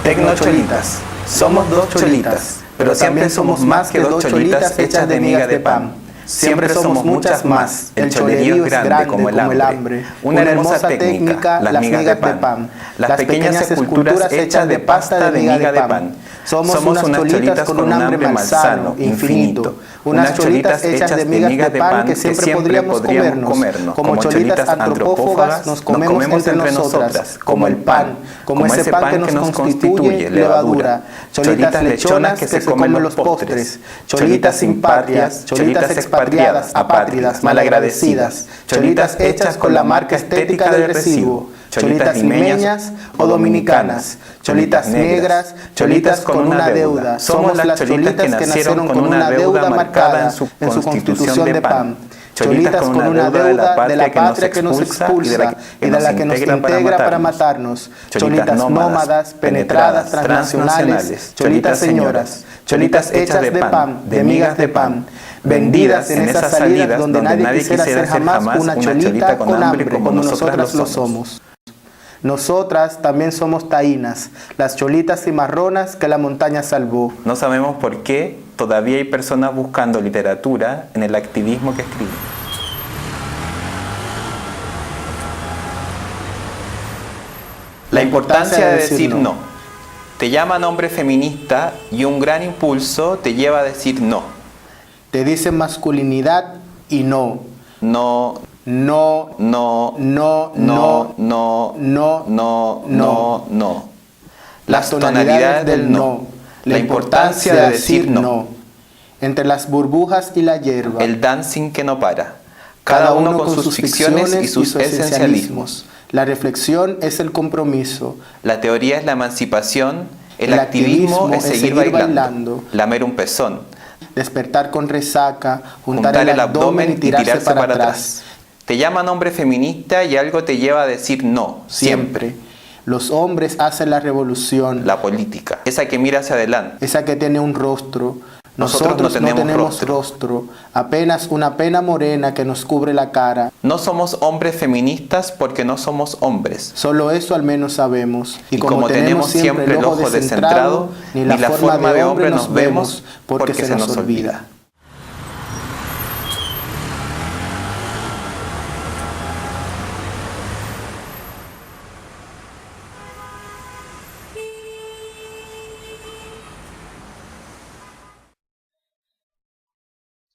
Tecnocholitas. Somos dos cholitas, pero siempre somos más que dos cholitas hechas de migas de pan. Siempre somos muchas más. El cholerío es grande como el hambre. Una hermosa técnica, las migas de pan. Las pequeñas esculturas hechas de pasta de miga de pan. Somos unas cholitas con un hambre malsano, infinito. Unas cholitas hechas de migas de pan que siempre podríamos comernos. Como cholitas antropófagas nos comemos entre nosotras, como el pan, como ese pan que nos constituye, levadura. Cholitas lechonas que se comen los postres. Cholitas impatrias, cholitas expatriadas, apátridas, malagradecidas. Cholitas hechas con la marca estética del residuo. Cholitas limeñas o dominicanas, cholitas negras, cholitas con una deuda. Somos las cholitas que nacieron con una deuda marcada en su constitución de pan. Cholitas con una deuda de la patria que nos expulsa y de la que nos integra para matarnos. Cholitas nómadas, penetradas, transnacionales, cholitas señoras, cholitas hechas de pan, de migas de pan, vendidas en esas salidas donde nadie quisiera ser jamás una cholita con hambre como nosotras lo somos. Nosotras también somos taínas, las cholitas cimarronas que la montaña salvó. No sabemos por qué todavía hay personas buscando literatura en el activismo que escriben. La importancia de decir no. Te llaman hombre feminista y un gran impulso te lleva a decir no. Te dicen masculinidad y no. No. No, No, no, no, no, no, no, no, no. Las tonalidades del no. La importancia de decir no. Entre las burbujas y la hierba. El dancing que no para. Cada uno con sus ficciones y sus esencialismos. La reflexión es el compromiso. La teoría es la emancipación. El activismo es seguir bailando. Lamer un pezón. Despertar con resaca. Juntar el abdomen y tirarse para atrás. Te llaman hombre feminista y algo te lleva a decir no, siempre. Los hombres hacen la revolución. La política, esa que mira hacia adelante. Esa que tiene un rostro. Nosotros no tenemos rostro, apenas una pena morena que nos cubre la cara. No somos hombres feministas porque no somos hombres. Solo eso al menos sabemos. Y como tenemos siempre el ojo descentrado, ni la forma de hombre nos vemos porque se nos olvida.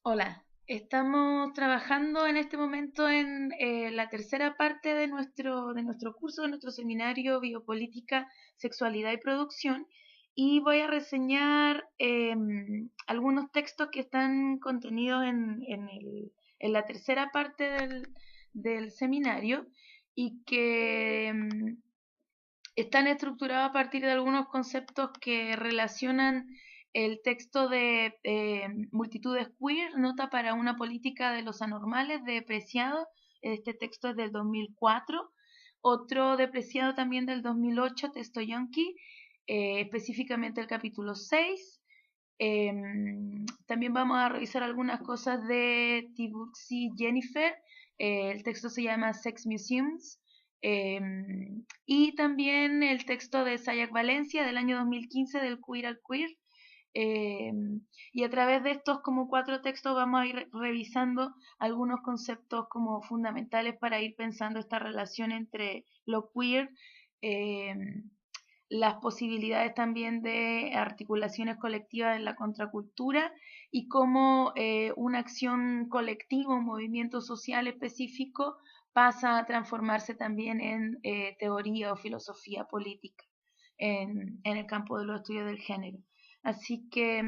Hola, estamos trabajando en este momento en la tercera parte de nuestro curso, de nuestro seminario Biopolítica, Sexualidad y Producción, y voy a reseñar algunos textos que están contenidos en la tercera parte del seminario y que están estructurados a partir de algunos conceptos que relacionan el texto de Multitudes Queer, Nota para una política de los anormales, de Preciado. Este texto es del 2004. Otro de Preciado también del 2008, texto Yonki, específicamente el capítulo 6. También vamos a revisar algunas cosas de Tiburzi Jennifer. El texto se llama Sex Museums. Y también el texto de Sayak Valencia del año 2015, del Queer al Queer. Y a través de estos como 4 textos vamos a ir revisando algunos conceptos como fundamentales para ir pensando esta relación entre lo queer, las posibilidades también de articulaciones colectivas en la contracultura y cómo una acción colectiva, un movimiento social específico pasa a transformarse también en teoría o filosofía política en el campo de los estudios del género. Así que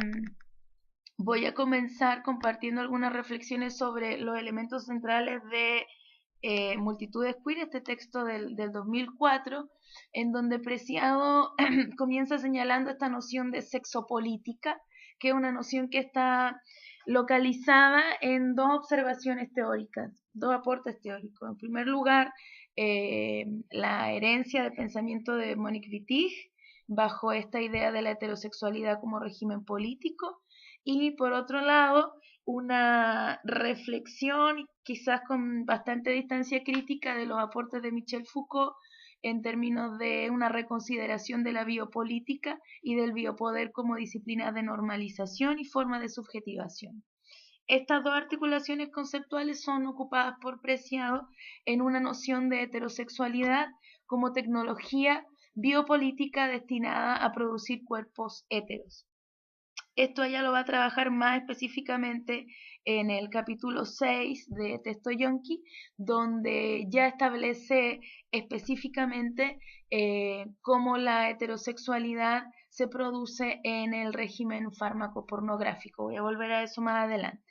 voy a comenzar compartiendo algunas reflexiones sobre los elementos centrales de Multitudes Queer, este texto del 2004, en donde Preciado comienza señalando esta noción de sexopolítica, que es una noción que está localizada en 2 observaciones teóricas, 2 aportes teóricos. En primer lugar, la herencia del pensamiento de Monique Wittig, bajo esta idea de la heterosexualidad como régimen político, y por otro lado una reflexión quizás con bastante distancia crítica de los aportes de Michel Foucault en términos de una reconsideración de la biopolítica y del biopoder como disciplinas de normalización y forma de subjetivación. Estas dos articulaciones conceptuales son ocupadas por Preciado en una noción de heterosexualidad como tecnología biopolítica destinada a producir cuerpos heteros. Esto ella lo va a trabajar más específicamente en el capítulo 6 de Texto Yonki, donde ya establece específicamente cómo la heterosexualidad se produce en el régimen fármaco-pornográfico. Voy a volver a eso más adelante.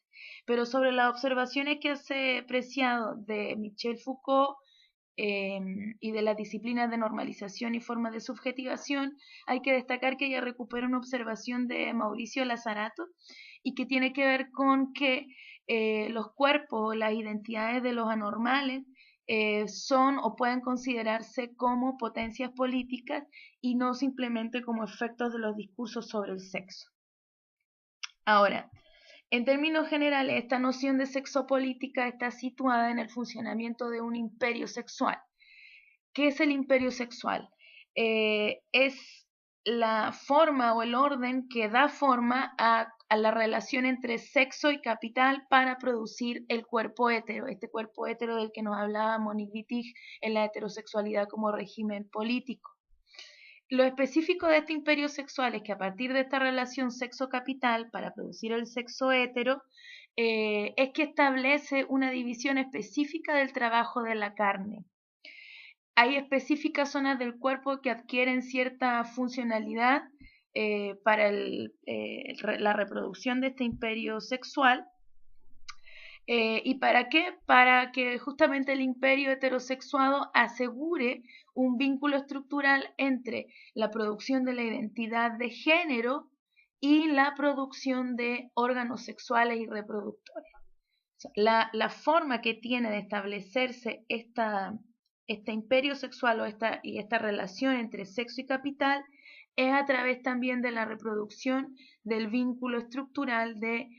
Pero sobre las observaciones que hace Preciado de Michel Foucault y de las disciplinas de normalización y forma de subjetivación, hay que destacar que ella recupera una observación de Mauricio Lazarato y que tiene que ver con que los cuerpos, las identidades de los anormales son o pueden considerarse como potencias políticas y no simplemente como efectos de los discursos sobre el sexo. Ahora, en términos generales, esta noción de sexopolítica está situada en el funcionamiento de un imperio sexual. ¿Qué es el imperio sexual? Es la forma o el orden que da forma a la relación entre sexo y capital para producir el cuerpo hetero, este cuerpo hetero del que nos hablaba Monique Wittig en la heterosexualidad como régimen político. Lo específico de este imperio sexual es que a partir de esta relación sexo-capital para producir el sexo hetero, es que establece una división específica del trabajo de la carne. Hay específicas zonas del cuerpo que adquieren cierta funcionalidad para la reproducción de este imperio sexual. ¿Y para qué? Para que justamente el imperio heterosexuado asegure un vínculo estructural entre la producción de la identidad de género y la producción de órganos sexuales y reproductores. La forma que tiene de establecerse este imperio sexual y esta relación entre sexo y capital es a través también de la reproducción del vínculo estructural de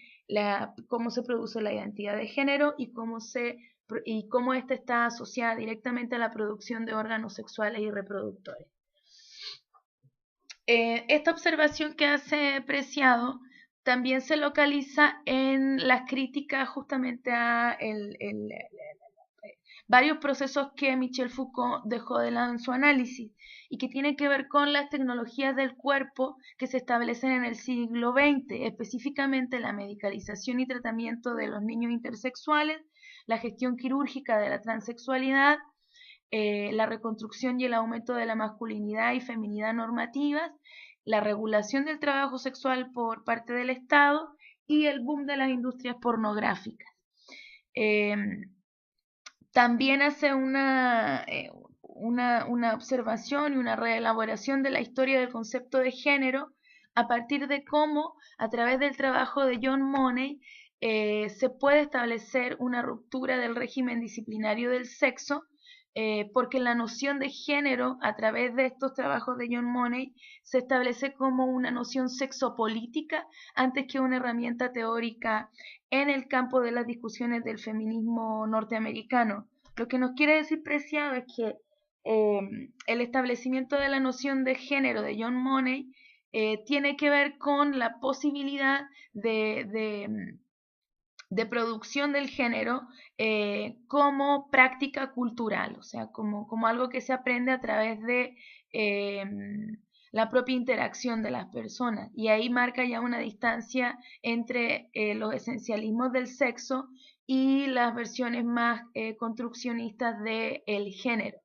cómo se produce la identidad de género y cómo ésta está asociada directamente a la producción de órganos sexuales y reproductores. Esta observación que hace Preciado también se localiza en las críticas justamente a varios procesos que Michel Foucault dejó de lado en su análisis y que tienen que ver con las tecnologías del cuerpo que se establecen en el siglo XX, específicamente la medicalización y tratamiento de los niños intersexuales, la gestión quirúrgica de la transexualidad, la reconstrucción y el aumento de la masculinidad y feminidad normativas, la regulación del trabajo sexual por parte del Estado y el boom de las industrias pornográficas. También hace una observación y una reelaboración de la historia del concepto de género a partir de cómo, a través del trabajo de John Money, se puede establecer una ruptura del régimen disciplinario del sexo, porque la noción de género, a través de estos trabajos de John Money, se establece como una noción sexopolítica antes que una herramienta teórica en el campo de las discusiones del feminismo norteamericano. Lo que nos quiere decir Preciado es que el establecimiento de la noción de género de John Money tiene que ver con la posibilidad de producción del género como práctica cultural, o sea, como algo que se aprende a través de la propia interacción de las personas. Y ahí marca ya una distancia entre los esencialismos del sexo y las versiones más construccionistas del género.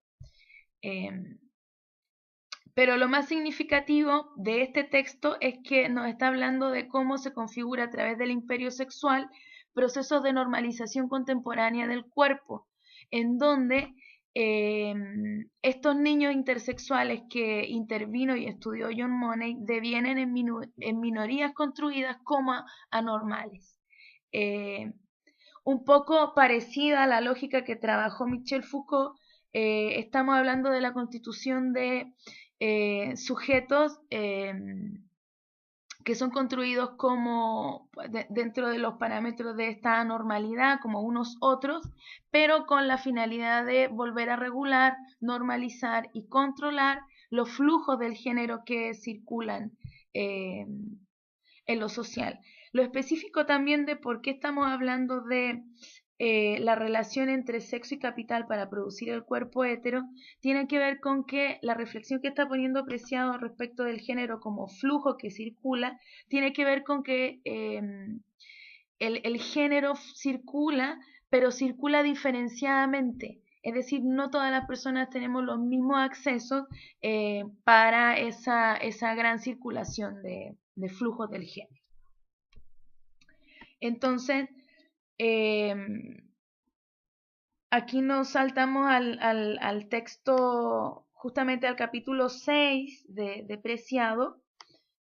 Pero lo más significativo de este texto es que nos está hablando de cómo se configura a través del imperio sexual procesos de normalización contemporánea del cuerpo, en donde estos niños intersexuales que intervino y estudió John Money devienen en minorías construidas como anormales. Un poco parecida a la lógica que trabajó Michel Foucault, estamos hablando de la constitución de sujetos que son construidos como dentro de los parámetros de esta normalidad, como unos otros, pero con la finalidad de volver a regular, normalizar y controlar los flujos del género que circulan en lo social. Lo específico también de por qué estamos hablando de la relación entre sexo y capital para producir el cuerpo hetero tiene que ver con que la reflexión que está poniendo Preciado respecto del género como flujo que circula tiene que ver con que el género circula, pero circula diferenciadamente. Es decir, no todas las personas tenemos los mismos accesos para esa gran circulación de flujos del género. Entonces, aquí nos saltamos al texto, justamente al capítulo 6 de Preciado,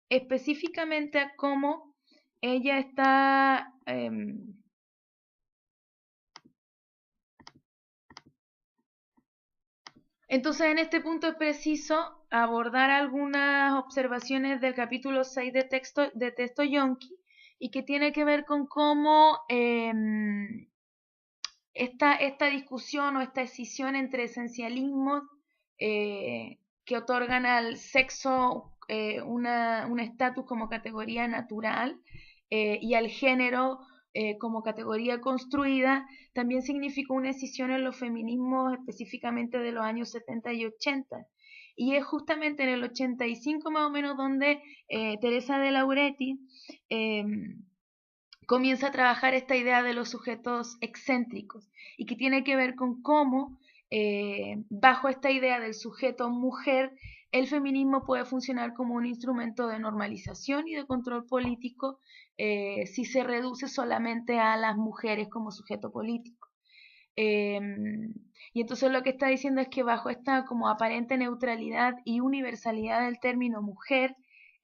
específicamente a cómo ella está... Entonces, en este punto es preciso abordar algunas observaciones del capítulo 6 de texto Yonki, y que tiene que ver con cómo esta discusión o esta escisión entre esencialismos que otorgan al sexo un estatus como categoría natural y al género como categoría construida, también significó una escisión en los feminismos específicamente de los años 70 y 80. Y es justamente en el 85 más o menos donde Teresa de Lauretis comienza a trabajar esta idea de los sujetos excéntricos y que tiene que ver con cómo bajo esta idea del sujeto mujer el feminismo puede funcionar como un instrumento de normalización y de control político si se reduce solamente a las mujeres como sujeto político. Y entonces lo que está diciendo es que bajo esta como aparente neutralidad y universalidad del término mujer,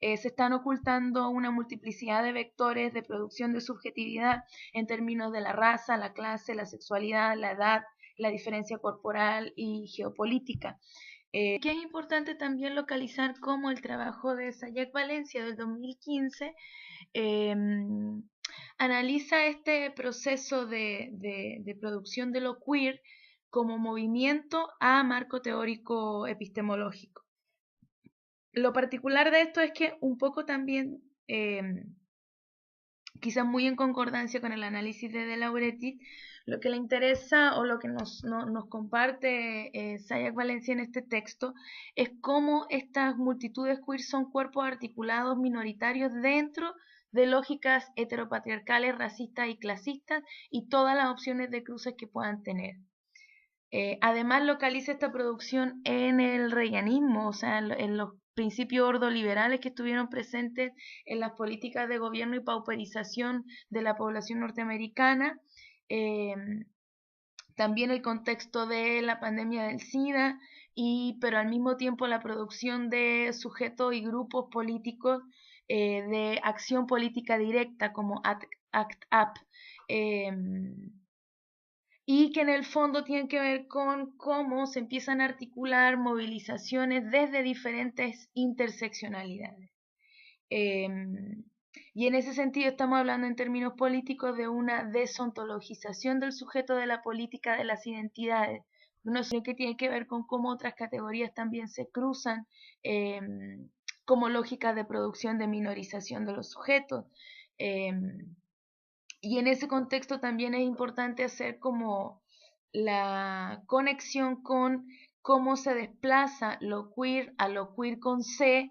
se están ocultando una multiplicidad de vectores de producción de subjetividad en términos de la raza, la clase, la sexualidad, la edad, la diferencia corporal y geopolítica. Que es importante también localizar cómo el trabajo de Sayak Valencia del 2015 analiza este proceso de producción de lo queer como movimiento a marco teórico epistemológico. Lo particular de esto es que un poco también, quizás muy en concordancia con el análisis de Lauretis, lo que le interesa o lo que nos comparte Sayak Valencia en este texto es cómo estas multitudes queer son cuerpos articulados minoritarios dentro de lógicas heteropatriarcales, racistas y clasistas y todas las opciones de cruces que puedan tener. Además localiza esta producción en el reaganismo, o sea, en los principios ordoliberales que estuvieron presentes en las políticas de gobierno y pauperización de la población norteamericana, también el contexto de la pandemia del SIDA, pero al mismo tiempo la producción de sujetos y grupos políticos de acción política directa como ACT UP, y que en el fondo tienen que ver con cómo se empiezan a articular movilizaciones desde diferentes interseccionalidades. Y en ese sentido estamos hablando en términos políticos de una desontologización del sujeto de la política de las identidades, una situación que tiene que ver con cómo otras categorías también se cruzan como lógicas de producción de minorización de los sujetos. Y en ese contexto también es importante hacer como la conexión con cómo se desplaza lo queer a lo queer con C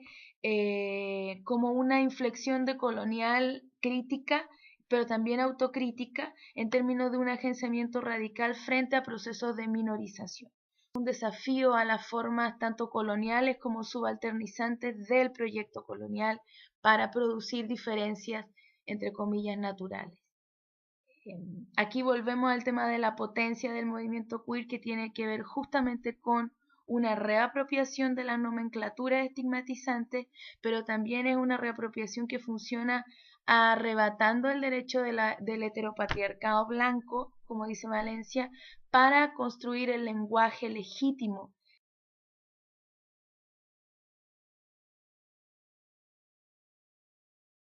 como una inflexión de colonial crítica, pero también autocrítica en términos de un agenciamiento radical frente a procesos de minorización. Un desafío a las formas tanto coloniales como subalternizantes del proyecto colonial para producir diferencias entre comillas naturales. Aquí volvemos al tema de la potencia del movimiento queer, que tiene que ver justamente con una reapropiación de las nomenclaturas estigmatizantes, pero también es una reapropiación que funciona arrebatando el derecho del heteropatriarcado blanco, como dice Valencia, para construir el lenguaje legítimo